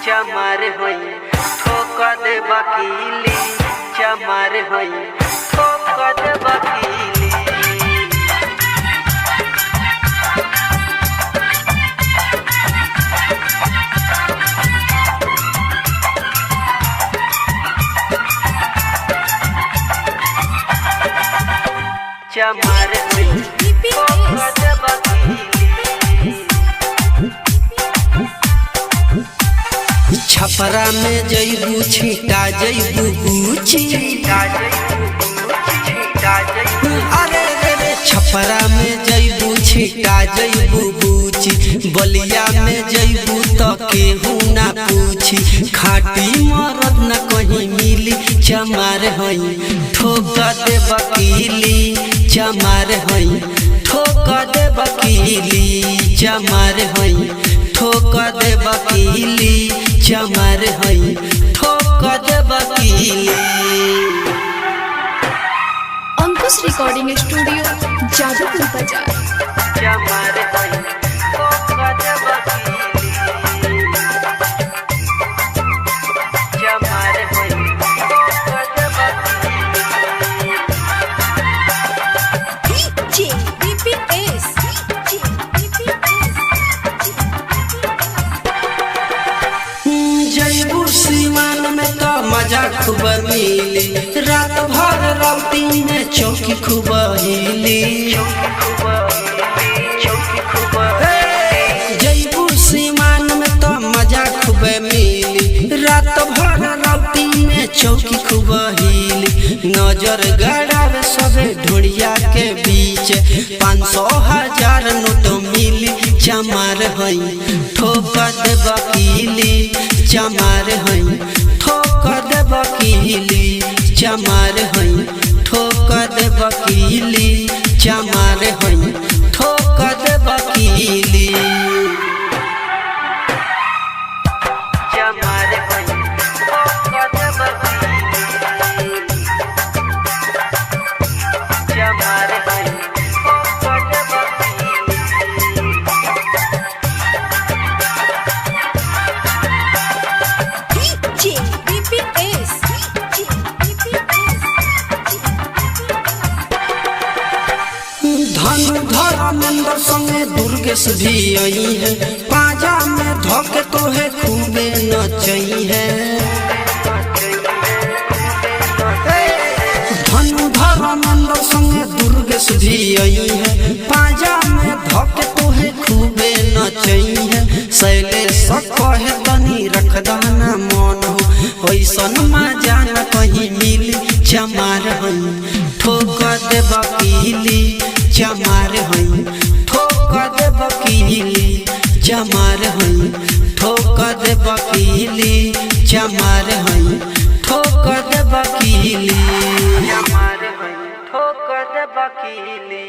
चमार होई ठोक दे बकीली चमार होई ठोक दे बकीली चमार होई ठोक दे बकीली छपरा में जइबू छीटा जइबू बूची अरे रे छपरा में जइबू छीटा जइबू बूची बलिया में जइबू तो केहू ना पूछी खाटी मरद न कहीं मिली चमार होई ठोक दे बकीली चमार होई ठोक दे बकीली चमार होई ठोक दे बकीली चमार होई ठोक दे बकीली। अंकुश रिकॉर्डिंग स्टूडियो जादूपुर बाजार। चमार होई ठोक दे बकीली चमार होई ठोक दे बकीली जइबू सीमान में तो मजा खूब मिली रात भर राउटी में चौकी खूब हिली जइबू सीमान में तो मजा खूब मिली रात भर राउटी में चौकी खूब हिली नजर गड़ावे सबे ढोड़िया के बीच 500,000 नोट मिली चमार होई ठोक दे बकीली चमार होई ठोक दे बकीली चमार होई ठोक दे बकीली चमार होई ठोक दे बकीली चमार होई ठोक दे बकीली चमार होई ठोक दे बकीली धनु धर्मेंद्र संगे दुर्गेश भी आई है पाजा में धोके तो है खूबे नचई है धनु धर्मेंद्र संगे दुर्गेश भी आई है पाजा में धोके तो है खूबे नचई है शैलेश कहे तनी रख दाना मन हो ऐसन मजा न कहीं मिली चमार होई ठोक दे बकीली चमार होई ठोक दे बकीली चमार होई ठोक दे बकीली चमार होई ठोक दे बकीली चमार होई ठोक दे बकीली।